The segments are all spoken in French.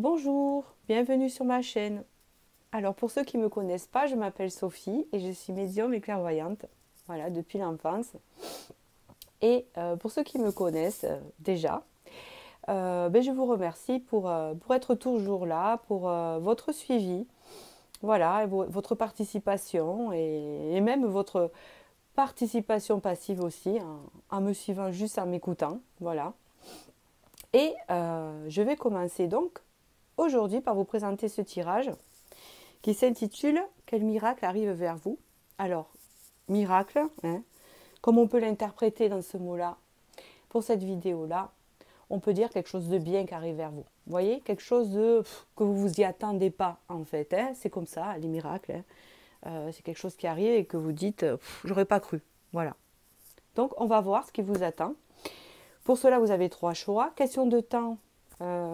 Bonjour, bienvenue sur ma chaîne. Alors pour ceux qui ne me connaissent pas, je m'appelle Sophie et je suis médium et clairvoyante, voilà, depuis l'enfance. Et pour ceux qui me connaissent déjà, je vous remercie pour être toujours là, pour votre suivi, voilà, et votre participation et même votre participation passive aussi, en me suivant juste en m'écoutant, voilà. Et je vais commencer donc aujourd'hui par vous présenter ce tirage qui s'intitule Quel miracle arrive vers vous? Alors, miracle, hein, comme on peut l'interpréter dans ce mot-là, pour cette vidéo-là, on peut dire quelque chose de bien qui arrive vers vous. Vous voyez, quelque chose que vous vous y attendez pas en fait. Hein, c'est comme ça, les miracles. Hein. C'est quelque chose qui arrive et que vous dites, j'aurais pas cru. Voilà. Donc, on va voir ce qui vous attend. Pour cela, vous avez 3 choix. Question de temps.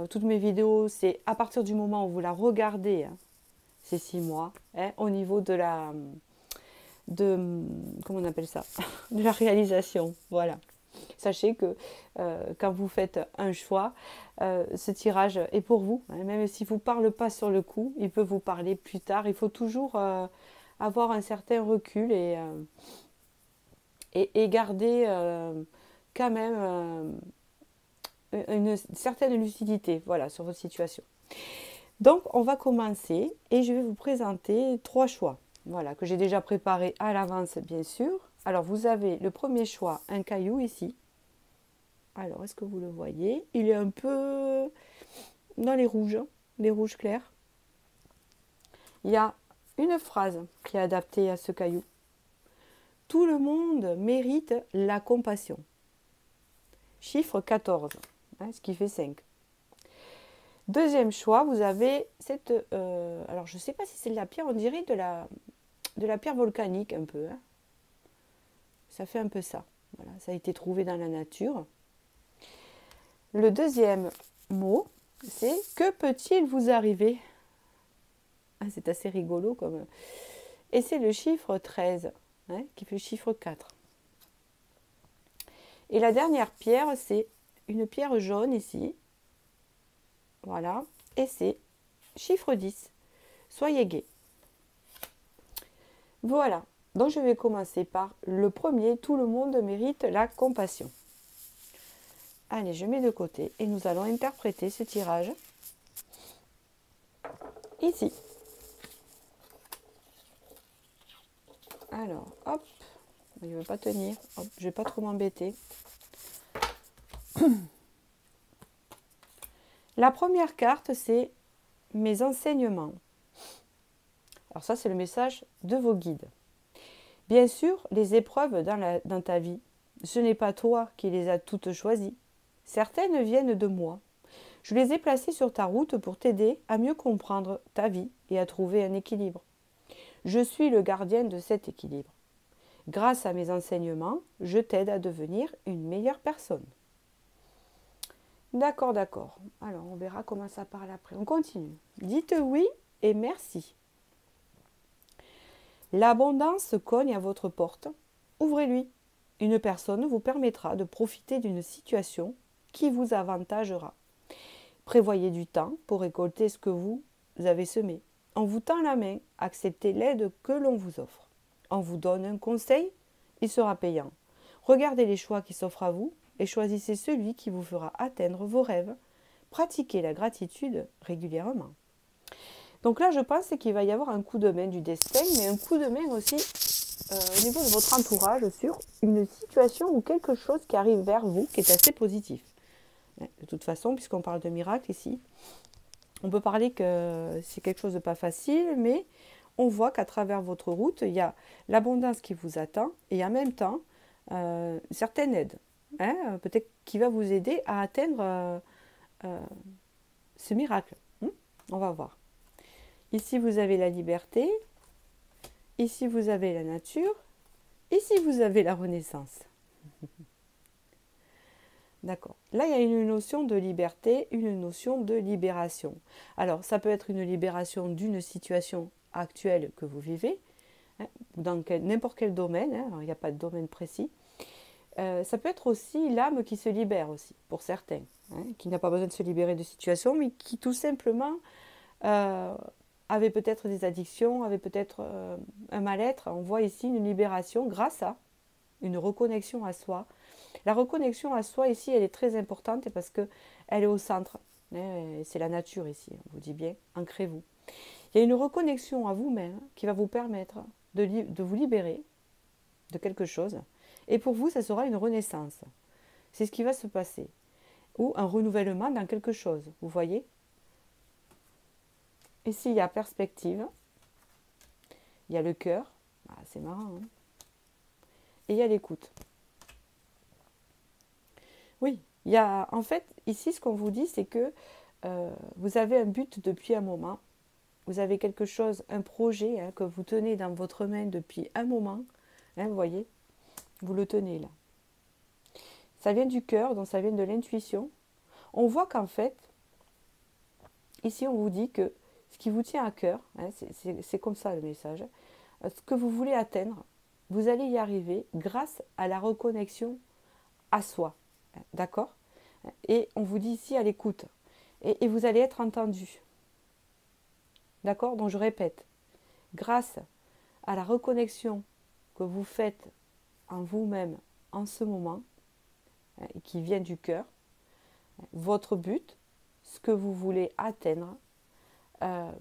Toutes mes vidéos, c'est à partir du moment où vous la regardez, hein, c'est 6 mois, hein, au niveau de comment on appelle ça, de la réalisation, voilà. Sachez que quand vous faites un choix, ce tirage est pour vous, hein, même s'il ne vous parle pas sur le coup, il peut vous parler plus tard. Il faut toujours avoir un certain recul et garder quand même une certaine lucidité, voilà, sur votre situation. Donc, on va commencer et je vais vous présenter 3 choix, voilà, que j'ai déjà préparés à l'avance, bien sûr. Alors, vous avez le premier choix, un caillou ici. Alors, est-ce que vous le voyez? Il est un peu dans les rouges clairs. Il y a une phrase qui est adaptée à ce caillou. Tout le monde mérite la compassion. Chiffre 14, hein, ce qui fait 5. Deuxième choix, vous avez cette... alors, je ne sais pas si c'est de la pierre, on dirait de la pierre volcanique un peu. Hein. Ça fait un peu ça. Voilà, ça a été trouvé dans la nature. Le deuxième mot, c'est « Que peut-il vous arriver ?» Ah, c'est assez rigolo comme... Et c'est le chiffre 13, hein, qui fait le chiffre 4. Et la dernière pierre, c'est une pierre jaune ici. Voilà. Et c'est chiffre 10. Soyez gai. Voilà. Donc je vais commencer par le premier. Tout le monde mérite la compassion. Allez, je mets de côté et nous allons interpréter ce tirage ici. Alors, hop. Il ne veut pas tenir. Hop, je ne vais pas trop m'embêter. La première carte, c'est mes enseignements. Alors ça, c'est le message de vos guides. Bien sûr, les épreuves dans ta vie, ce n'est pas toi qui les as toutes choisies. Certaines viennent de moi. Je les ai placées sur ta route pour t'aider à mieux comprendre ta vie et à trouver un équilibre. Je suis le gardien de cet équilibre. Grâce à mes enseignements, je t'aide à devenir une meilleure personne. D'accord, d'accord. Alors, on verra comment ça parle après. On continue. Dites oui et merci. L'abondance cogne à votre porte. Ouvrez-lui. Une personne vous permettra de profiter d'une situation qui vous avantagera. Prévoyez du temps pour récolter ce que vous avez semé. On vous tend la main, acceptez l'aide que l'on vous offre. On vous donne un conseil, il sera payant. Regardez les choix qui s'offrent à vous et choisissez celui qui vous fera atteindre vos rêves. Pratiquez la gratitude régulièrement. Donc là, je pense qu'il va y avoir un coup de main du destin, mais un coup de main aussi au niveau de votre entourage sur une situation ou quelque chose qui arrive vers vous qui est assez positif. De toute façon, puisqu'on parle de miracle ici, on peut parler que c'est quelque chose de pas facile, mais on voit qu'à travers votre route, il y a l'abondance qui vous attend et en même temps, certaines aides, hein, peut-être qui va vous aider à atteindre ce miracle. On va voir. Ici, vous avez la liberté. Ici, vous avez la nature. Ici, vous avez la renaissance. D'accord. Là, il y a une notion de liberté, une notion de libération. Alors, ça peut être une libération d'une situation actuelle que vous vivez, hein, dans n'importe quel domaine, hein, alors il n'y a pas de domaine précis. Ça peut être aussi l'âme qui se libère aussi, pour certains. hein, qui n'a pas besoin de se libérer de situations, mais qui tout simplement euh, avait peut-être des addictions, avait peut-être un mal-être. On voit ici une libération grâce à une reconnexion à soi. La reconnexion à soi ici, elle est très importante parce que elle est au centre. Hein, c'est la nature ici, on vous dit bien, ancrez-vous. Il y a une reconnexion à vous-même qui va vous permettre de vous libérer de quelque chose. Et pour vous, ça sera une renaissance. C'est ce qui va se passer. Ou un renouvellement dans quelque chose. Vous voyez? Ici, il y a perspective. Il y a le cœur. Ah, c'est marrant. Hein, et il y a l'écoute. Oui, il y a, en fait, ici, ce qu'on vous dit, c'est que vous avez un but depuis un moment. Vous avez quelque chose, un projet hein, que vous tenez dans votre main depuis un moment. Hein, vous voyez? Vous le tenez là. Ça vient du cœur, donc ça vient de l'intuition. On voit qu'en fait, ici, on vous dit que ce qui vous tient à cœur, hein, c'est comme ça le message, ce que vous voulez atteindre, vous allez y arriver grâce à la reconnexion à soi. D'accord? Et on vous dit ici à l'écoute. Et vous allez être entendu. D'accord? Donc je répète, grâce à la reconnexion que vous faites en vous-même en ce moment, qui vient du cœur, votre but, ce que vous voulez atteindre,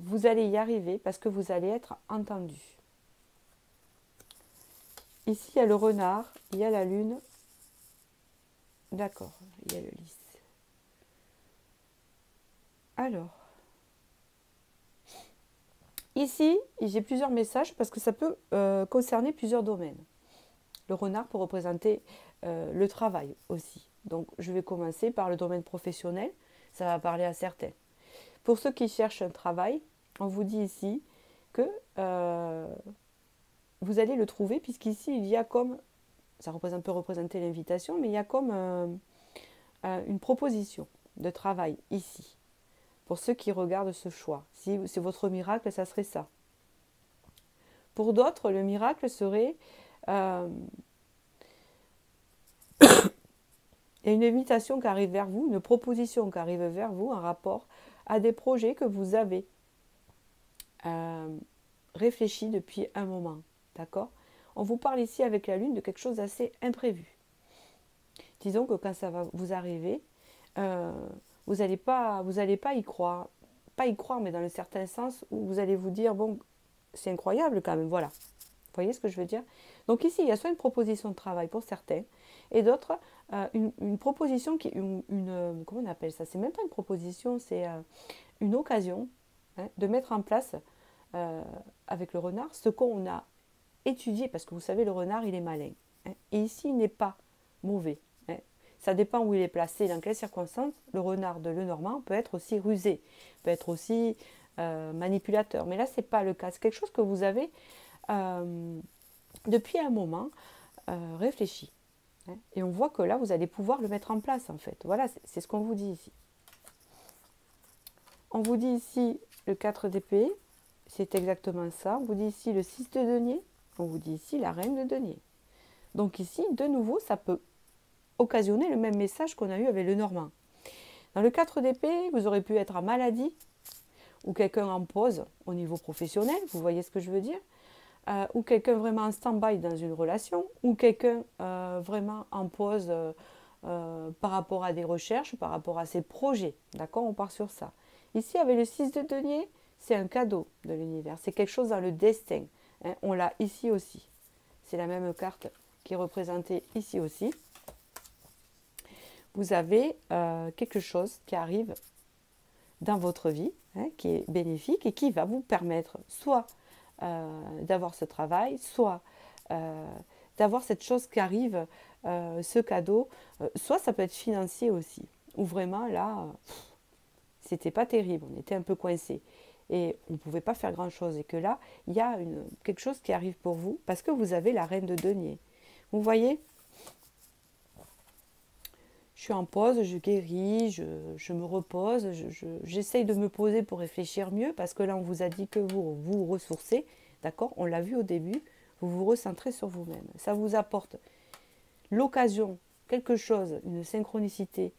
vous allez y arriver parce que vous allez être entendu. Ici, il y a le renard, il y a la lune. D'accord, il y a le lys. Alors, ici, j'ai plusieurs messages parce que ça peut concerner plusieurs domaines. Le renard peut représenter le travail aussi. Donc, je vais commencer par le domaine professionnel. Ça va parler à certains. Pour ceux qui cherchent un travail, on vous dit ici que vous allez le trouver puisqu'ici, il y a comme, ça peut représenter l'invitation, mais il y a comme une proposition de travail ici. Pour ceux qui regardent ce choix. Si c'est votre miracle, ça serait ça. Pour d'autres, le miracle serait il y a une invitation qui arrive vers vous, une proposition qui arrive vers vous en rapport à des projets que vous avez réfléchis depuis un moment. D'accord? On vous parle ici avec la lune de quelque chose d'assez imprévu. Disons que quand ça va vous arriver, vous n'allez pas y croire. Pas y croire, mais dans le certain sens où vous allez vous dire, bon, c'est incroyable quand même, voilà. Vous voyez ce que je veux dire? Donc ici, il y a soit une proposition de travail pour certains, et d'autres, une proposition qui comment on appelle ça? C'est même pas une proposition, c'est une occasion hein, de mettre en place avec le renard ce qu'on a étudié, parce que vous savez, le renard, il est malin. Hein, et ici, il n'est pas mauvais. Hein. Ça dépend où il est placé, dans quelles circonstances. Le renard de Lenormand peut être aussi rusé, peut être aussi manipulateur. Mais là, ce n'est pas le cas. C'est quelque chose que vous avez depuis un moment réfléchi. Hein. Et on voit que là, vous allez pouvoir le mettre en place, en fait. Voilà, c'est ce qu'on vous dit ici. On vous dit ici le 4 d'épée, c'est exactement ça. On vous dit ici le 6 de denier, on vous dit ici la reine de denier. Donc ici, de nouveau, ça peut occasionner le même message qu'on a eu avec le normand. Dans le 4 d'épée, vous aurez pu être en maladie, ou quelqu'un en pause au niveau professionnel, vous voyez ce que je veux dire, ou quelqu'un vraiment en stand-by dans une relation, ou quelqu'un vraiment en pause par rapport à des recherches, par rapport à ses projets. D'accord? On part sur ça. Ici, avec le 6 de denier, c'est un cadeau de l'univers. C'est quelque chose dans le destin. Hein. On l'a ici aussi. C'est la même carte qui est représentée ici aussi. Vous avez quelque chose qui arrive dans votre vie, hein, qui est bénéfique et qui va vous permettre soit d'avoir ce travail, soit d'avoir cette chose qui arrive, ce cadeau, soit ça peut être financier aussi, où vraiment là, c'était pas terrible, on était un peu coincé et on ne pouvait pas faire grand chose et que là, il y a quelque chose qui arrive pour vous parce que vous avez la reine de denier. Vous voyez, je suis en pause, je guéris, je me repose, j'essaye de me poser pour réfléchir mieux parce que là, on vous a dit que vous vous ressourcez, d'accord? On l'a vu au début, vous vous recentrez sur vous-même. Ça vous apporte l'occasion, quelque chose, une synchronicité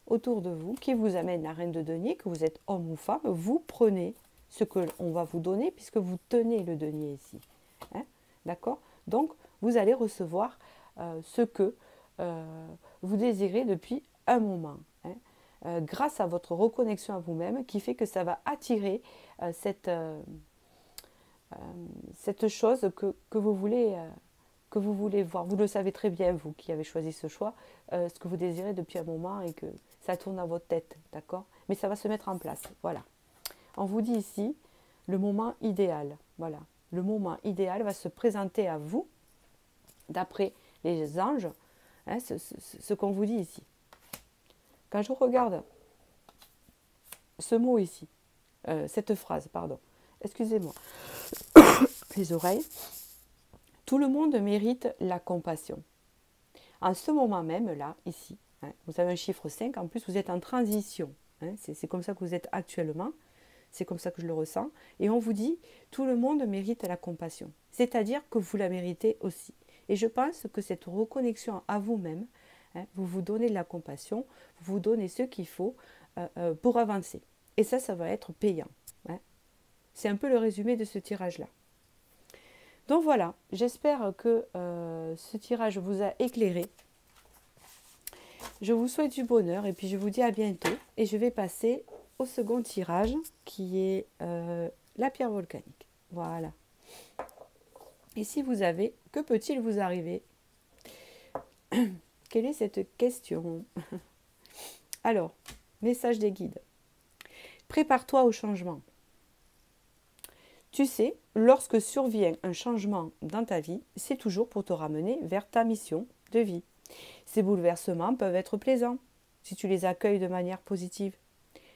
autour de vous qui vous amène la reine de denier, que vous êtes homme ou femme, vous prenez ce qu'on va vous donner puisque vous tenez le denier ici. Hein, d'accord? Donc, vous allez recevoir ce que vous désirez depuis un moment. Hein, grâce à votre reconnexion à vous-même qui fait que ça va attirer cette chose que vous voulez voir. Vous le savez très bien, vous qui avez choisi ce choix, ce que vous désirez depuis un moment et que ça tourne dans votre tête, d'accord? Mais ça va se mettre en place, voilà. On vous dit ici, le moment idéal, voilà. Le moment idéal va se présenter à vous, d'après les anges, hein, ce qu'on vous dit ici. Quand je regarde ce mot ici, cette phrase, pardon, excusez-moi, les oreilles, tout le monde mérite la compassion. En ce moment même, là, ici, hein, vous avez un chiffre 5, en plus vous êtes en transition. Hein, c'est comme ça que vous êtes actuellement, c'est comme ça que je le ressens. Et on vous dit, tout le monde mérite la compassion. C'est-à-dire que vous la méritez aussi. Et je pense que cette reconnexion à vous-même, hein, vous vous donnez de la compassion, vous vous donnez ce qu'il faut pour avancer. Et ça va être payant. Hein. C'est un peu le résumé de ce tirage-là. Donc voilà, j'espère que ce tirage vous a éclairé. Je vous souhaite du bonheur et puis je vous dis à bientôt. Et je vais passer au second tirage qui est la pierre volcanique. Voilà. Ici vous avez, que peut-il vous arriver? Quelle est cette question? Alors, message des guides. Prépare-toi au changement. Tu sais, lorsque survient un changement dans ta vie, c'est toujours pour te ramener vers ta mission de vie. Ces bouleversements peuvent être plaisants, si tu les accueilles de manière positive.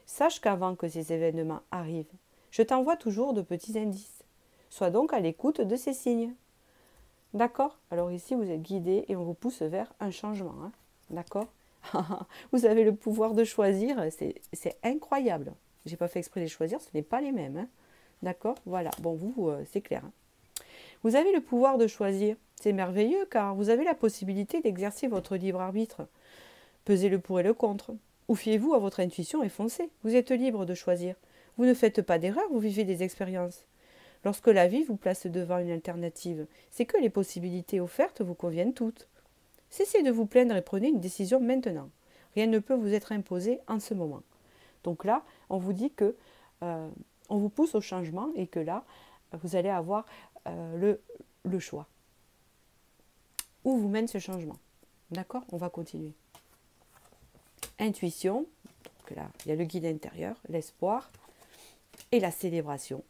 Sache qu'avant que ces événements arrivent, je t'envoie toujours de petits indices. Sois donc à l'écoute de ces signes. D'accord? Alors ici, vous êtes guidé et on vous pousse vers un changement. Hein. D'accord? Vous avez le pouvoir de choisir, c'est incroyable. J'ai pas fait exprès de les choisir, ce n'est pas les mêmes. Hein. D'accord? Voilà. Bon, vous, c'est clair. Hein. Vous avez le pouvoir de choisir. C'est merveilleux car vous avez la possibilité d'exercer votre libre arbitre. Pesez le pour et le contre. Ou fiez-vous à votre intuition et foncez. Vous êtes libre de choisir. Vous ne faites pas d'erreur, vous vivez des expériences. Lorsque la vie vous place devant une alternative, c'est que les possibilités offertes vous conviennent toutes. Cessez de vous plaindre et prenez une décision maintenant. Rien ne peut vous être imposé en ce moment. Donc là, on vous dit que on vous pousse au changement et que là, vous allez avoir le choix. Où vous mène ce changement? D'accord? On va continuer. Intuition, donc là, il y a le guide intérieur, l'espoir et la célébration.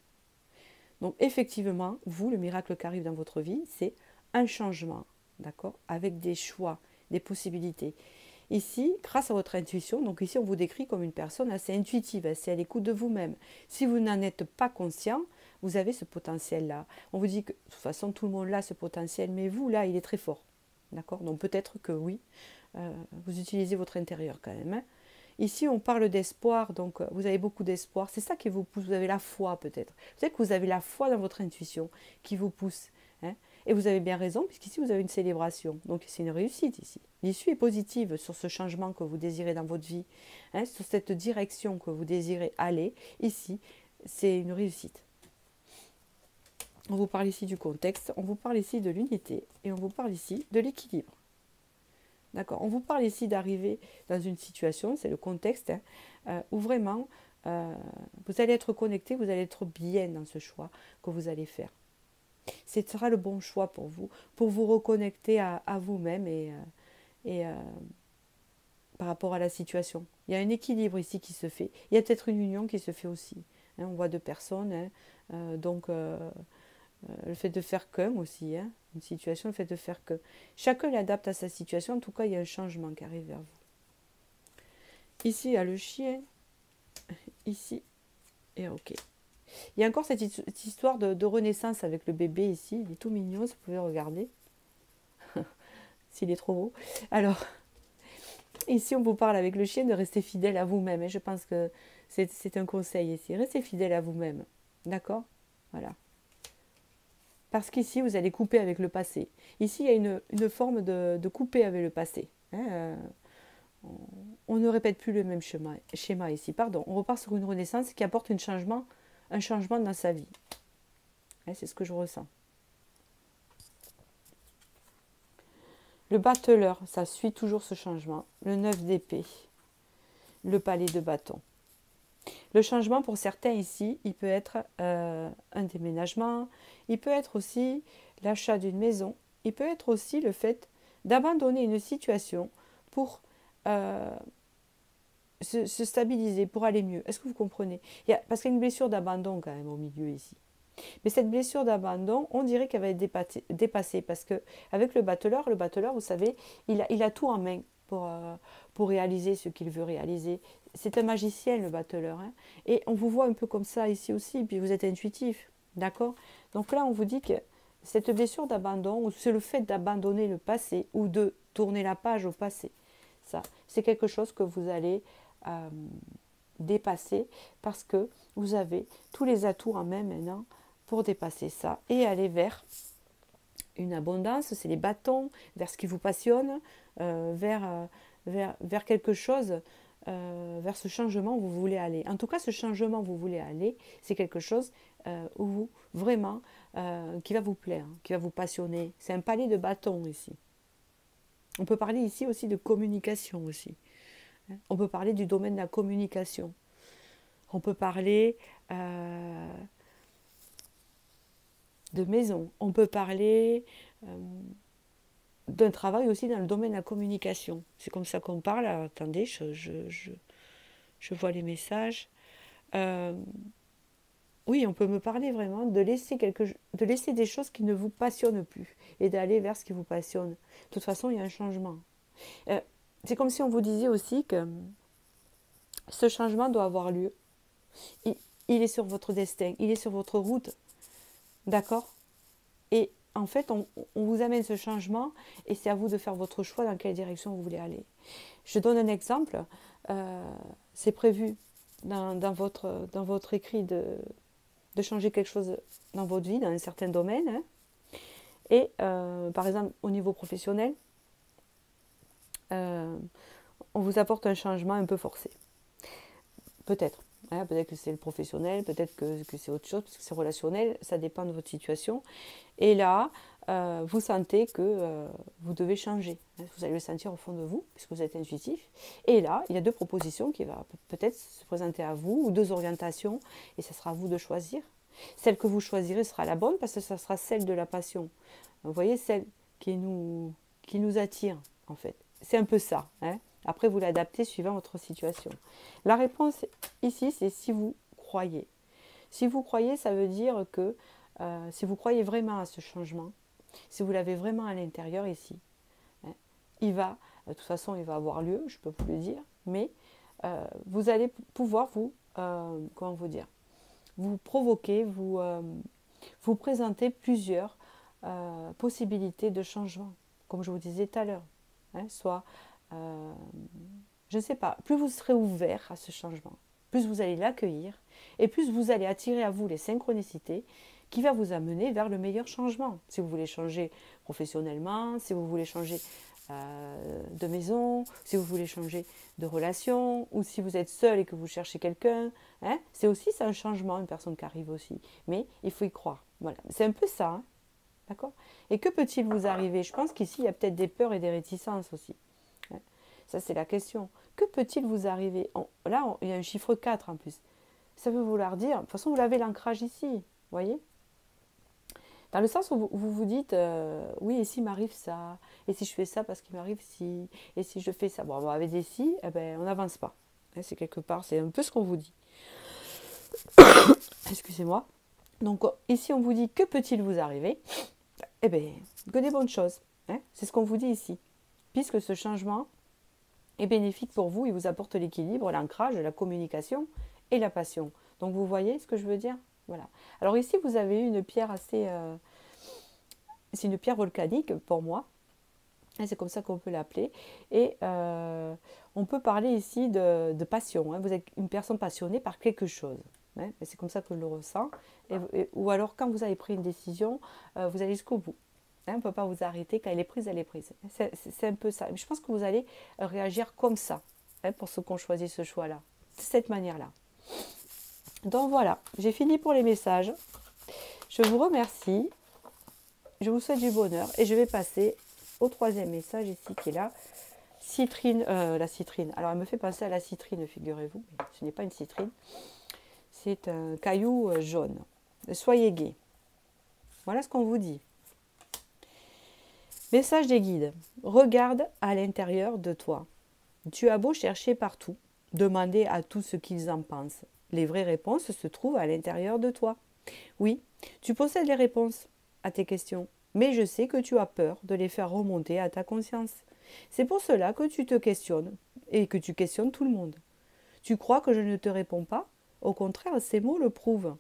Donc effectivement, vous, le miracle qui arrive dans votre vie, c'est un changement, d'accord? Avec des choix, des possibilités. Ici, grâce à votre intuition, donc ici on vous décrit comme une personne assez intuitive, assez à l'écoute de vous-même. Si vous n'en êtes pas conscient, vous avez ce potentiel-là. On vous dit que de toute façon tout le monde a ce potentiel, mais vous là, il est très fort. D'accord? Donc peut-être que oui, vous utilisez votre intérieur quand même. Hein. Ici, on parle d'espoir, donc vous avez beaucoup d'espoir. C'est ça qui vous pousse, vous avez la foi peut-être. Peut-être que vous avez la foi dans votre intuition qui vous pousse. Hein. Et vous avez bien raison, puisqu'ici, vous avez une célébration. Donc, c'est une réussite ici. L'issue est positive sur ce changement que vous désirez dans votre vie, hein, sur cette direction que vous désirez aller. Ici, c'est une réussite. On vous parle ici du contexte, on vous parle ici de l'unité et on vous parle ici de l'équilibre. D'accord? On vous parle ici d'arriver dans une situation, c'est le contexte, hein, où vraiment vous allez être connecté, vous allez être bien dans ce choix que vous allez faire. Ce sera le bon choix pour vous reconnecter à vous-même et par rapport à la situation. Il y a un équilibre ici qui se fait. Il y a peut-être une union qui se fait aussi. Hein, on voit deux personnes, hein, donc le fait de faire qu'un aussi, hein, une situation, le fait de faire que. Chacun l'adapte à sa situation, en tout cas il y a un changement qui arrive vers vous. Ici il y a le chien, ici, et ok. Il y a encore cette histoire de renaissance avec le bébé ici, il est tout mignon, si vous pouvez regarder. S'il est trop beau. Alors, ici on vous parle avec le chien de rester fidèle à vous-même, et je pense que c'est un conseil ici, restez fidèle à vous-même, d'accord? Voilà. Parce qu'ici, vous allez couper avec le passé. Ici, il y a une forme de couper avec le passé. Hein, on ne répète plus le même schéma ici. Pardon, on repart sur une renaissance qui apporte un changement dans sa vie. C'est ce que je ressens. Le battleur, ça suit toujours ce changement. Le 9 d'épée, le palais de bâton. Le changement pour certains ici, il peut être un déménagement, il peut être aussi l'achat d'une maison, il peut être aussi le fait d'abandonner une situation pour se stabiliser, pour aller mieux. Est-ce que vous comprenez? Parce qu'il y a une blessure d'abandon quand même au milieu ici. Mais cette blessure d'abandon, on dirait qu'elle va être dépassée parce qu'avec le battleur, vous savez, il a tout en main pour réaliser ce qu'il veut réaliser. C'est un magicien, le battleur. Hein. Et on vous voit un peu comme ça ici aussi, puis vous êtes intuitif. D'accord? Donc là, on vous dit que cette blessure d'abandon, c'est le fait d'abandonner le passé ou de tourner la page au passé. Ça, c'est quelque chose que vous allez dépasser parce que vous avez tous les atouts en main maintenant pour dépasser ça et aller vers une abondance, c'est les bâtons, vers ce qui vous passionne, vers quelque chose, vers ce changement où vous voulez aller. En tout cas, ce changement où vous voulez aller, c'est quelque chose où vous, vraiment, qui va vous plaire, qui va vous passionner. C'est un palais de bâtons ici. On peut parler ici aussi de communication aussi. On peut parler du domaine de la communication. On peut parler de maison. On peut parler d'un travail aussi dans le domaine de la communication. C'est comme ça qu'on parle. Alors, attendez, je vois les messages. Oui, on peut me parler vraiment de laisser des choses qui ne vous passionnent plus et d'aller vers ce qui vous passionne. De toute façon, il y a un changement. C'est comme si on vous disait aussi que ce changement doit avoir lieu. Il est sur votre destin, il est sur votre route. D'accord? Et en fait, on vous amène ce changement et c'est à vous de faire votre choix dans quelle direction vous voulez aller. Je donne un exemple. C'est prévu dans votre écrit de changer quelque chose dans votre vie, dans un certain domaine. Hein. Et par exemple, au niveau professionnel, on vous apporte un changement un peu forcé. Peut-être. Hein, peut-être que c'est le professionnel, peut-être que c'est autre chose, parce que c'est relationnel, ça dépend de votre situation. Et là, vous sentez que vous devez changer. Hein, vous allez le sentir au fond de vous, puisque vous êtes intuitif. Et là, il y a deux propositions qui vont peut-être se présenter à vous, ou deux orientations, et ça sera à vous de choisir. Celle que vous choisirez sera la bonne, parce que ça sera celle de la passion. Vous voyez, celle qui nous attire, en fait. C'est un peu ça, hein. Après, vous l'adaptez suivant votre situation. La réponse ici, c'est si vous croyez. Si vous croyez, ça veut dire que si vous croyez vraiment à ce changement, si vous l'avez vraiment à l'intérieur ici, hein, de toute façon, il va avoir lieu, je peux vous le dire, mais vous allez pouvoir comment vous dire, vous provoquer, vous présenter plusieurs possibilités de changement, comme je vous disais tout à l'heure. Hein, soit je ne sais pas, plus vous serez ouvert à ce changement, plus vous allez l'accueillir et plus vous allez attirer à vous les synchronicités qui va vous amener vers le meilleur changement. Si vous voulez changer professionnellement, si vous voulez changer de maison, si vous voulez changer de relation, ou si vous êtes seul et que vous cherchez quelqu'un, hein, c'est aussi ça un changement, une personne qui arrive aussi. Mais il faut y croire. Voilà, c'est un peu ça, hein, d'accord? Et que peut-il vous arriver? Je pense qu'ici, il y a peut-être des peurs et des réticences aussi. Ça, c'est la question. Que peut-il vous arriver? Là, il y a un chiffre 4 en plus. Ça veut vouloir dire, de toute façon, vous avez l'ancrage ici, vous voyez? Dans le sens où vous dites, oui, et si m'arrive ça? Et si je fais ça parce qu'il m'arrive si? Et si je fais ça? Bon, avec des si, eh ben, on n'avance pas. C'est quelque part, c'est un peu ce qu'on vous dit. Excusez-moi. Donc, ici, on vous dit, que peut-il vous arriver? Eh bien, que des bonnes choses. Hein, c'est ce qu'on vous dit ici. Puisque ce changement est bénéfique pour vous, il vous apporte l'équilibre, l'ancrage, la communication et la passion. Donc vous voyez ce que je veux dire? Voilà. Alors ici, vous avez une pierre assez... c'est une pierre volcanique pour moi. C'est comme ça qu'on peut l'appeler. Et on peut parler ici de passion. Hein. Vous êtes une personne passionnée par quelque chose. Hein. C'est comme ça que je le ressens. Ou alors quand vous avez pris une décision, vous allez jusqu'au bout. On ne peut pas vous arrêter. Quand elle est prise, elle est prise. C'est un peu ça. Je pense que vous allez réagir comme ça, pour ceux qui ont choisi ce choix-là. De cette manière-là. Donc voilà, j'ai fini pour les messages. Je vous remercie. Je vous souhaite du bonheur. Et je vais passer au troisième message ici qui est là. Citrine, la citrine. Alors elle me fait penser à la citrine, figurez-vous. Mais ce n'est pas une citrine. C'est un caillou jaune. Soyez gai. Voilà ce qu'on vous dit. Message des guides. Regarde à l'intérieur de toi. Tu as beau chercher partout, demander à tous ce qu'ils en pensent. Les vraies réponses se trouvent à l'intérieur de toi. Oui, tu possèdes les réponses à tes questions, mais je sais que tu as peur de les faire remonter à ta conscience. C'est pour cela que tu te questionnes et que tu questionnes tout le monde. Tu crois que je ne te réponds pas? Au contraire, ces mots le prouvent.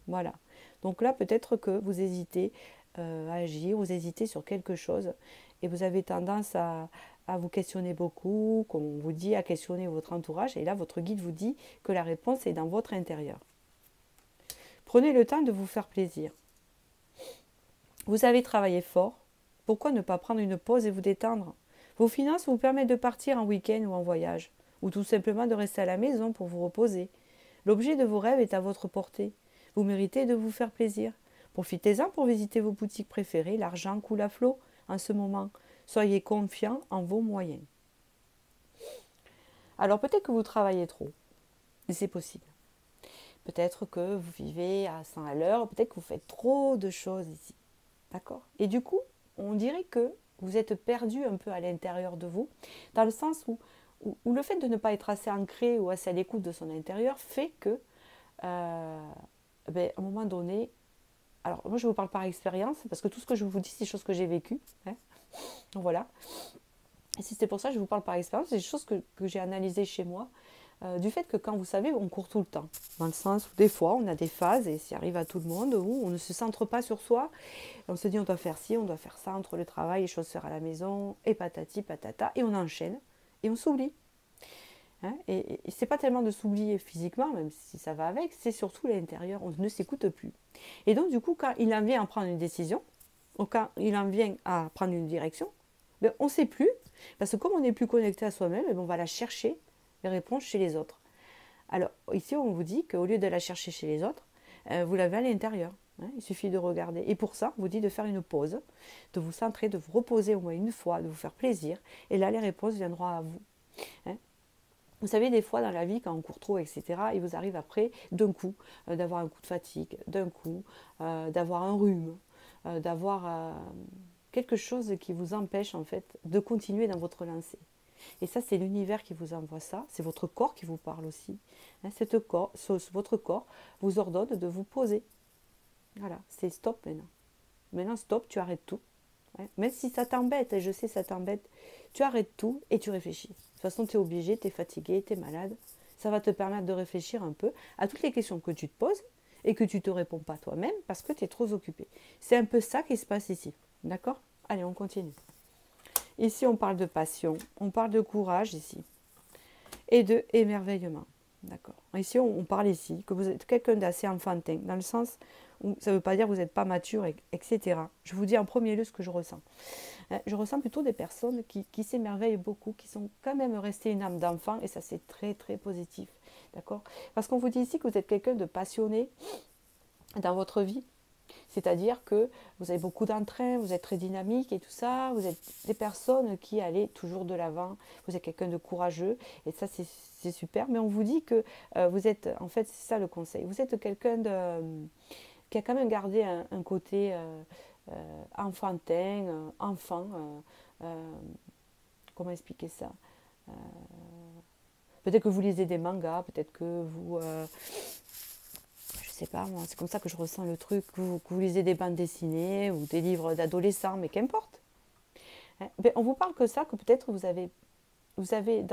Voilà. Donc là, peut-être que vous hésitez à agir, vous hésitez sur quelque chose et vous avez tendance à vous questionner beaucoup, comme on vous dit, à questionner votre entourage. Et là, votre guide vous dit que la réponse est dans votre intérieur. Prenez le temps de vous faire plaisir. Vous avez travaillé fort. Pourquoi ne pas prendre une pause et vous détendre? Vos finances vous permettent de partir en week-end ou en voyage, ou tout simplement de rester à la maison pour vous reposer. L'objet de vos rêves est à votre portée. Vous méritez de vous faire plaisir. Profitez-en pour visiter vos boutiques préférées. L'argent coule à flot en ce moment. Soyez confiants en vos moyens. Alors peut-être que vous travaillez trop. C'est possible. Peut-être que vous vivez à 100 à l'heure. Peut-être que vous faites trop de choses ici. D'accord? Et du coup, on dirait que vous êtes perdu un peu à l'intérieur de vous, dans le sens où le fait de ne pas être assez ancré ou assez à l'écoute de son intérieur fait que, à un moment donné, alors moi je vous parle par expérience, parce que tout ce que je vous dis, c'est des choses que j'ai vécues. Donc voilà. Et si c'est pour ça que je vous parle par expérience, c'est des choses que j'ai analysées chez moi, du fait que quand vous savez, on court tout le temps. Dans le sens où des fois, on a des phases, et ça arrive à tout le monde, où on ne se centre pas sur soi. On se dit on doit faire ci, on doit faire ça, entre le travail, les choses à faire à la maison, et patati patata, et on enchaîne, et on s'oublie. Et c'est pas tellement de s'oublier physiquement, même si ça va avec, c'est surtout l'intérieur, on ne s'écoute plus. Et donc du coup, quand il en vient à prendre une décision, ou quand il en vient à prendre une direction, on ne sait plus, parce que comme on n'est plus connecté à soi-même, on va la chercher, les réponses chez les autres. Alors ici, on vous dit qu'au lieu de la chercher chez les autres, vous l'avez à l'intérieur. Il suffit de regarder. Et pour ça, on vous dit de faire une pause, de vous centrer, de vous reposer au moins une fois, de vous faire plaisir. Et là, les réponses viendront à vous. Vous savez, des fois dans la vie, quand on court trop, etc., il vous arrive après, d'un coup, d'avoir un coup de fatigue, d'un coup, d'avoir un rhume, d'avoir quelque chose qui vous empêche en fait de continuer dans votre lancée. Et ça, c'est l'univers qui vous envoie ça, c'est votre corps qui vous parle aussi. Votre corps vous ordonne de vous poser. Voilà, c'est stop maintenant. Maintenant, stop, tu arrêtes tout. Même si ça t'embête, et je sais ça t'embête, tu arrêtes tout et tu réfléchis. De toute façon, tu es obligé, tu es fatigué, tu es malade. Ça va te permettre de réfléchir un peu à toutes les questions que tu te poses et que tu ne te réponds pas toi-même parce que tu es trop occupé. C'est un peu ça qui se passe ici. D'accord? Allez, on continue. Ici, on parle de passion, on parle de courage ici et de émerveillement. D'accord. Ici, on parle ici que vous êtes quelqu'un d'assez enfantin, dans le sens où ça ne veut pas dire que vous n'êtes pas mature, etc. Je vous dis en premier lieu ce que je ressens. Je ressens plutôt des personnes qui s'émerveillent beaucoup, qui sont quand même restées une âme d'enfant, et ça c'est très très positif. D'accord? Parce qu'on vous dit ici que vous êtes quelqu'un de passionné dans votre vie. C'est-à-dire que vous avez beaucoup d'entrain, vous êtes très dynamique et tout ça, vous êtes des personnes qui allaient toujours de l'avant, vous êtes quelqu'un de courageux et ça c'est super, mais on vous dit que vous êtes, en fait c'est ça le conseil, vous êtes quelqu'un qui a quand même gardé un côté enfantin, enfant, comment expliquer ça, peut-être que vous lisez des mangas, peut-être que vous... je sais pas moi, c'est comme ça que je ressens le truc, que vous lisez des bandes dessinées ou des livres d'adolescents, mais qu'importe. On vous parle que ça, que peut-être vous avez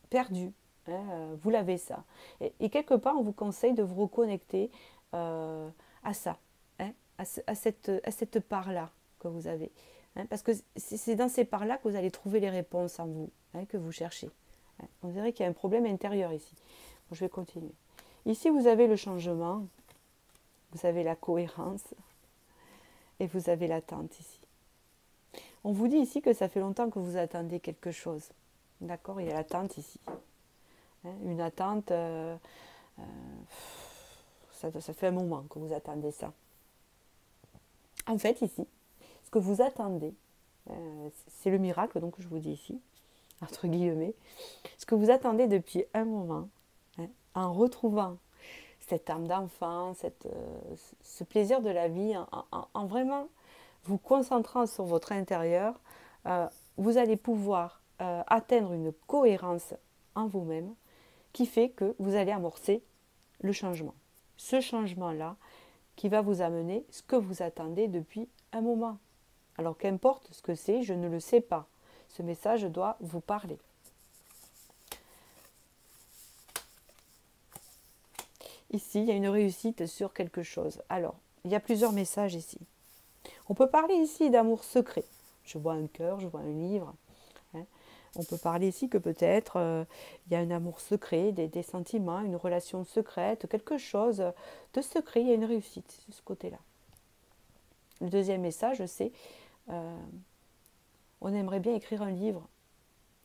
perdu, vous l'avez ça. Et quelque part, on vous conseille de vous reconnecter à ça, à cette part-là que vous avez. Parce que c'est dans ces parts-là que vous allez trouver les réponses en vous, que vous cherchez. On dirait qu'il y a un problème intérieur ici. Bon, je vais continuer. Ici, vous avez le changement, vous avez la cohérence et vous avez l'attente ici. On vous dit ici que ça fait longtemps que vous attendez quelque chose. D'accord? Il y a l'attente ici. Hein, une attente, ça fait un moment que vous attendez ça. En fait, ici, ce que vous attendez, c'est le miracle donc que je vous dis ici, entre guillemets, ce que vous attendez depuis un moment, hein, en retrouvant cette âme d'enfant, ce plaisir de la vie, en vraiment vous concentrant sur votre intérieur, vous allez pouvoir atteindre une cohérence en vous-même qui fait que vous allez amorcer le changement. Ce changement-là qui va vous amener ce que vous attendez depuis un moment. Alors qu'importe ce que c'est, je ne le sais pas. Ce message doit vous parler. Ici, il y a une réussite sur quelque chose. Alors, il y a plusieurs messages ici. On peut parler ici d'amour secret. Je vois un cœur, je vois un livre. Hein. On peut parler ici que peut-être il y a un amour secret, des sentiments, une relation secrète, quelque chose de secret. Il y a une réussite de ce côté-là. Le deuxième message, c'est on aimerait bien écrire un livre.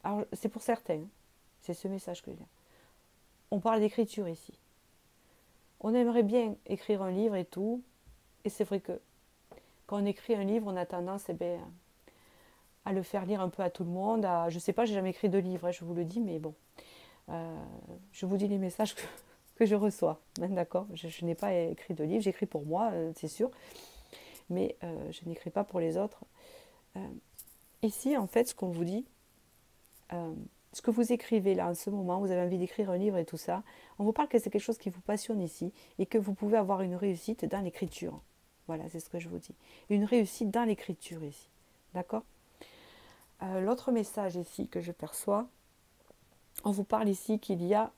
Alors, c'est pour certains. C'est ce message que j'ai. On parle d'écriture ici. On aimerait bien écrire un livre et tout. Et c'est vrai que quand on écrit un livre, on a tendance à le faire lire un peu à tout le monde. Je ne sais pas, j'ai jamais écrit de livre, hein, je vous le dis, mais bon. Je vous dis les messages que je reçois. Hein, d'accord, je n'ai pas écrit de livre, j'écris pour moi, c'est sûr. Mais je n'écris pas pour les autres. Ici, en fait, ce qu'on vous dit, ce que vous écrivez là en ce moment, vous avez envie d'écrire un livre et tout ça, on vous parle que c'est quelque chose qui vous passionne ici et que vous pouvez avoir une réussite dans l'écriture. Voilà, c'est ce que je vous dis. Une réussite dans l'écriture ici. D'accord? L'autre message ici que je perçois, on vous parle ici qu'il y a,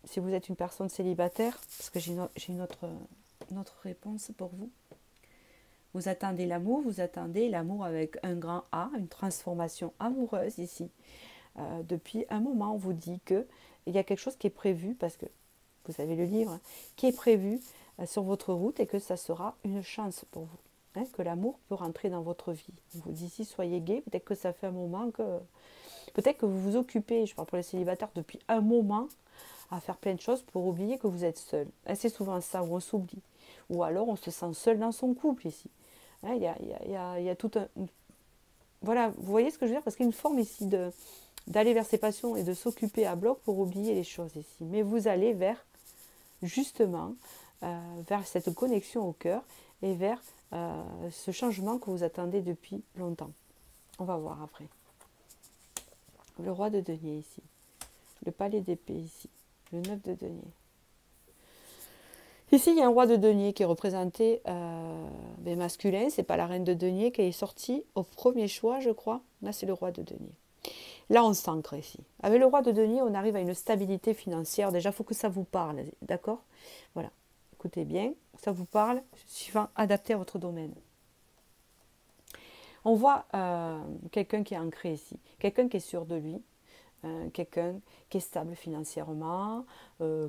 si vous êtes une personne célibataire, parce que j'ai une autre réponse pour vous, vous attendez l'amour avec un grand A, une transformation amoureuse ici. Depuis un moment, on vous dit qu'il y a quelque chose qui est prévu, parce que vous avez le livre, hein, qui est prévu sur votre route et que ça sera une chance pour vous. Hein, que l'amour peut rentrer dans votre vie. On vous dit ici, soyez gai, peut-être que ça fait un moment que... Peut-être que vous vous occupez, je parle pour les célibataires, depuis un moment à faire plein de choses pour oublier que vous êtes seul. C'est souvent ça où on s'oublie. Ou alors on se sent seul dans son couple ici. Hein, il y a tout un... Voilà, vous voyez ce que je veux dire? Parce qu'il y a une forme ici d'aller vers ses passions et de s'occuper à bloc pour oublier les choses ici. Mais vous allez vers, justement, vers cette connexion au cœur et vers ce changement que vous attendez depuis longtemps. On va voir après. Le roi de denier ici. Le palais d'épée ici. Le 9 de denier. Ici, il y a un roi de denier qui est représenté masculin. C'est pas la reine de denier qui est sortie au premier choix, je crois. Là, c'est le roi de denier. Là, on s'ancre ici. Avec le roi de denier, on arrive à une stabilité financière. Déjà, il faut que ça vous parle. D'accord? Voilà. Écoutez bien, ça vous parle. Suivant, adapté à votre domaine. On voit quelqu'un qui est ancré ici. Quelqu'un qui est sûr de lui. Quelqu'un qui est stable financièrement,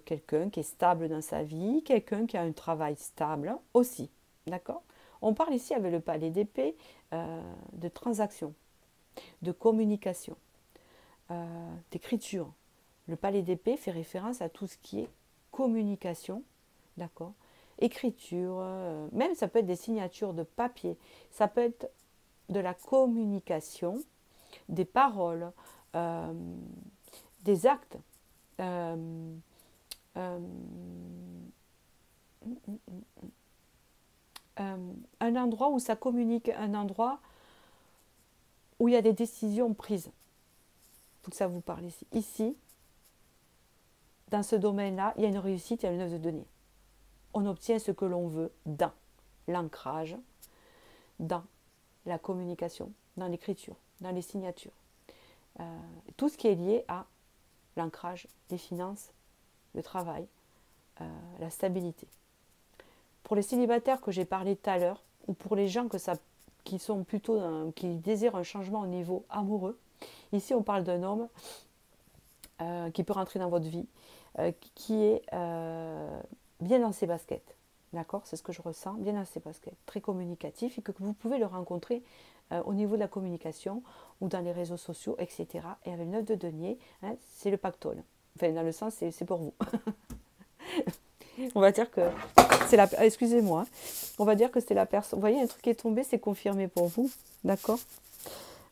quelqu'un qui est stable dans sa vie, quelqu'un qui a un travail stable aussi. D'accord? On parle ici avec le palais d'épée de transaction, de communication, d'écriture. Le palais d'épée fait référence à tout ce qui est communication, d'accord? Écriture, même ça peut être des signatures de papier, ça peut être de la communication, des paroles, des actes, un endroit où ça communique, un endroit où il y a des décisions prises. Il faut que ça vous parle ici. Ici, dans ce domaine-là, il y a une réussite, il y a une œuvre de denier. On obtient ce que l'on veut dans l'ancrage, dans la communication, dans l'écriture, dans les signatures. Tout ce qui est lié à l'ancrage, les finances, le travail, la stabilité. Pour les célibataires que j'ai parlé tout à l'heure, ou pour les gens qui sont plutôt qui désirent un changement au niveau amoureux, ici on parle d'un homme qui peut rentrer dans votre vie, qui est bien dans ses baskets. D'accord? C'est ce que je ressens, bien assez, parce qu'elle est très communicatif et que vous pouvez le rencontrer au niveau de la communication ou dans les réseaux sociaux, etc. Et avec le 9 de denier, hein, c'est le pactole. Enfin, dans le sens, c'est pour vous. On va dire que c'est la... Excusez-moi. On va dire que c'est la personne... Vous voyez, un truc qui est tombé, c'est confirmé pour vous. D'accord?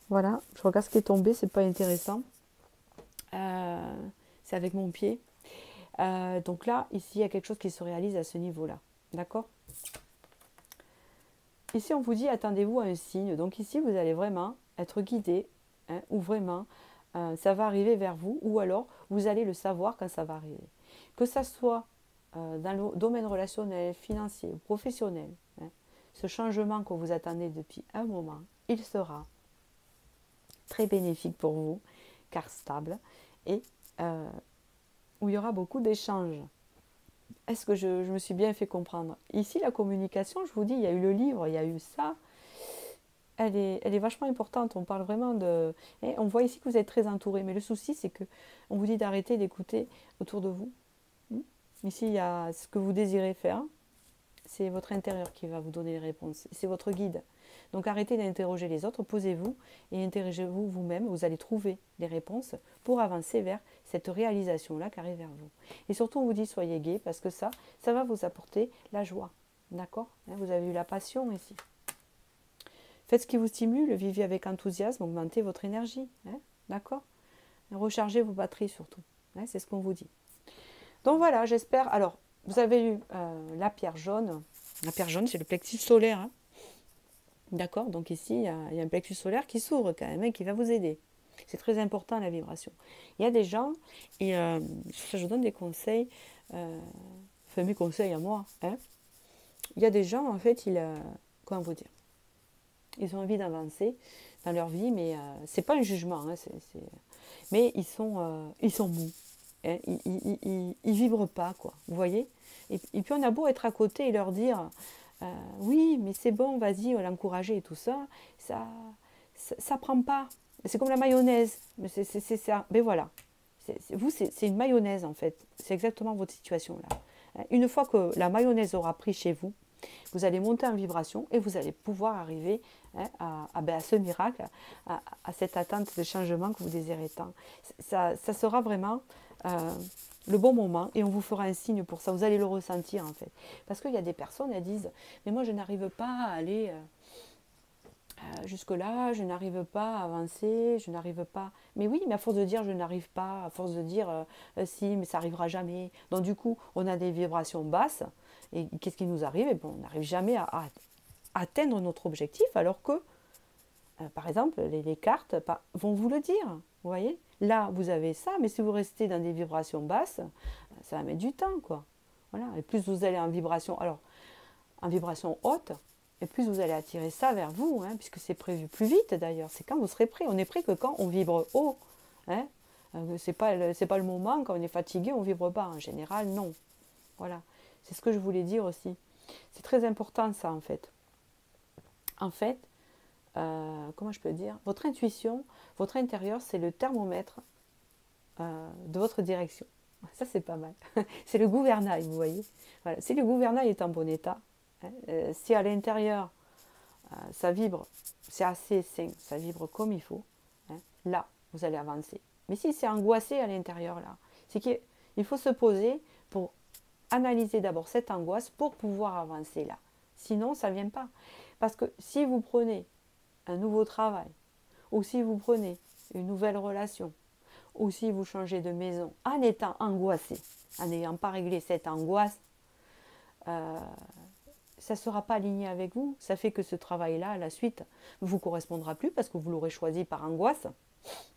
Voilà. Je regarde ce qui est tombé, c'est pas intéressant. C'est avec mon pied. Donc là, ici, il y a quelque chose qui se réalise à ce niveau-là. D'accord? Ici, on vous dit, attendez-vous à un signe. Donc ici, vous allez vraiment être guidé, hein, ou vraiment, ça va arriver vers vous, ou alors, vous allez le savoir quand ça va arriver. Que ça soit dans le domaine relationnel, financier ou professionnel, hein, ce changement que vous attendez depuis un moment, il sera très bénéfique pour vous, car stable, et où il y aura beaucoup d'échanges. Est-ce que je me suis bien fait comprendre? Ici, la communication, je vous dis, il y a eu le livre, il y a eu ça. Elle est vachement importante. On parle vraiment de... Et on voit ici que vous êtes très entouré. Mais le souci, c'est que on vous dit d'arrêter d'écouter autour de vous. Ici, il y a ce que vous désirez faire. C'est votre intérieur qui va vous donner les réponses. C'est votre guide. Donc arrêtez d'interroger les autres, posez-vous et interrogez-vous vous-même. Vous allez trouver les réponses pour avancer vers cette réalisation-là qui arrive vers vous. Et surtout, on vous dit soyez gai parce que ça va vous apporter la joie. D'accord? Vous avez eu la passion ici. Faites ce qui vous stimule, vivez avec enthousiasme, augmentez votre énergie. D'accord? Rechargez vos batteries surtout. C'est ce qu'on vous dit. Donc voilà, j'espère. Alors, vous avez eu la pierre jaune. La pierre jaune, c'est le plexus solaire. D'accord? Donc ici, il y a un plexus solaire qui s'ouvre quand même, qui va vous aider. C'est très important la vibration. Il y a des gens, et ça je vous donne des conseils, enfin mes conseils à moi. Il y a des gens, en fait, comment vous dire? Ils ont envie d'avancer dans leur vie, mais c'est pas un jugement. Mais ils sont mous. Ils vibrent pas, quoi. Vous voyez? Et puis on a beau être à côté et leur dire oui, mais c'est bon, vas-y, on va l'encourager et tout ça, ça prend pas. C'est comme la mayonnaise. Mais c'est ça. Mais voilà. Vous, c'est une mayonnaise en fait. C'est exactement votre situation là. Une fois que la mayonnaise aura pris chez vous, vous allez monter en vibration et vous allez pouvoir arriver à ce miracle, à cette atteinte de changement que vous désirez tant. Ça sera vraiment le bon moment et on vous fera un signe pour ça. Vous allez le ressentir en fait. Parce qu'il y a des personnes, elles disent « Mais moi, je n'arrive pas à aller jusque-là, je n'arrive pas à avancer, je n'arrive pas... » Mais oui, mais à force de dire « Je n'arrive pas », à force de dire Si, mais ça n'arrivera jamais ». Donc du coup, on a des vibrations basses. Et qu'est-ce qui nous arrive? On n'arrive jamais à atteindre notre objectif alors que, par exemple, les cartes vont vous le dire. Vous voyez? Là, vous avez ça, mais si vous restez dans des vibrations basses, ça va mettre du temps, quoi. Voilà. Et plus vous allez en vibration, alors en vibration haute, et plus vous allez attirer ça vers vous, puisque c'est prévu plus vite d'ailleurs. C'est quand vous serez prêt. On est prêt que quand on vibre haut. C'est pas le moment, quand on est fatigué, on ne vibre pas. En général, non. Voilà. C'est ce que je voulais dire aussi. C'est très important ça en fait. En fait, comment je peux dire? Votre intuition, votre intérieur, c'est le thermomètre de votre direction. Ça, c'est pas mal. C'est le gouvernail, vous voyez. Voilà. Si le gouvernail est en bon état, si à l'intérieur, ça vibre, c'est assez sain, ça vibre comme il faut, là, vous allez avancer. Mais si c'est angoissé à l'intérieur, là, c'est qu'il faut se poser pour analyser d'abord cette angoisse pour pouvoir avancer là. Sinon, ça ne vient pas. Parce que si vous prenez un nouveau travail, ou si vous prenez une nouvelle relation, ou si vous changez de maison en étant angoissé, en n'ayant pas réglé cette angoisse, ça ne sera pas aligné avec vous. Ça fait que ce travail-là, à la suite, ne vous correspondra plus parce que vous l'aurez choisi par angoisse.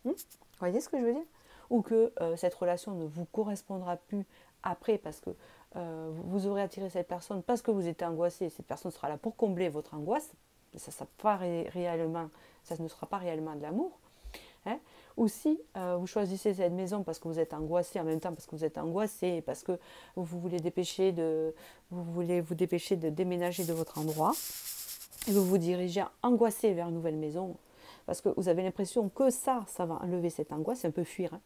Vous voyez ce que je veux dire? Ou que cette relation ne vous correspondra plus après parce que vous aurez attiré cette personne parce que vous étiez angoissé. Cette personne sera là pour combler votre angoisse. Ça ne sera pas réellement de l'amour. Ou si vous choisissez cette maison parce que vous êtes angoissé, en même temps parce que vous êtes angoissé, parce que vous voulez vous dépêcher de déménager de votre endroit, et vous vous dirigez angoissé vers une nouvelle maison, parce que vous avez l'impression que ça va enlever cette angoisse, un peu fuir.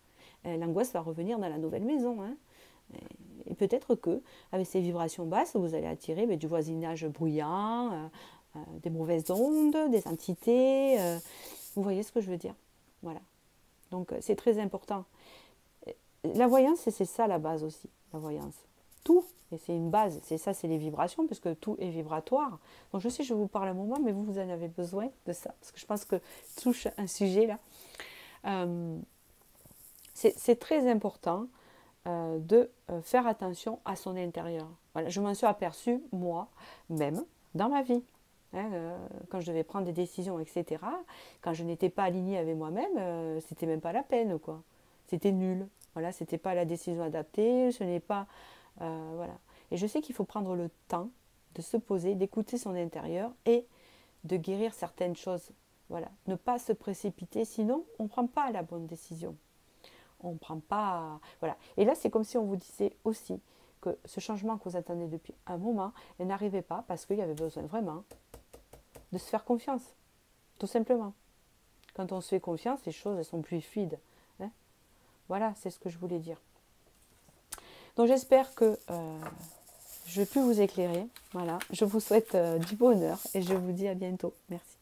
L'angoisse va revenir dans la nouvelle maison. Et peut-être que avec ces vibrations basses, vous allez attirer du voisinage bruyant, des mauvaises ondes, des entités. Vous voyez ce que je veux dire? Voilà. Donc c'est très important. La voyance, c'est ça la base aussi, la voyance. Tout, et c'est une base, c'est ça, c'est les vibrations, parce que tout est vibratoire. Donc je sais, je vous parle un moment, mais vous en avez besoin de ça, parce que je pense que touche un sujet là. C'est très important de faire attention à son intérieur. Voilà, je m'en suis aperçue, moi, même, dans ma vie. Hein, quand je devais prendre des décisions, etc., quand je n'étais pas alignée avec moi-même, c'était même pas la peine, quoi. C'était nul. Voilà, c'était pas la décision adaptée, ce n'est pas... voilà. Et je sais qu'il faut prendre le temps de se poser, d'écouter son intérieur et de guérir certaines choses. Voilà, ne pas se précipiter, sinon on ne prend pas la bonne décision. On ne prend pas... Voilà. Et là, c'est comme si on vous disait aussi que ce changement que vous attendez depuis un moment, il n'arrivait pas parce qu'il y avait besoin vraiment de se faire confiance, tout simplement. Quand on se fait confiance, les choses elles sont plus fluides. Hein. Voilà, c'est ce que je voulais dire. Donc j'espère que je peux vous éclairer. Voilà, je vous souhaite du bonheur et je vous dis à bientôt. Merci.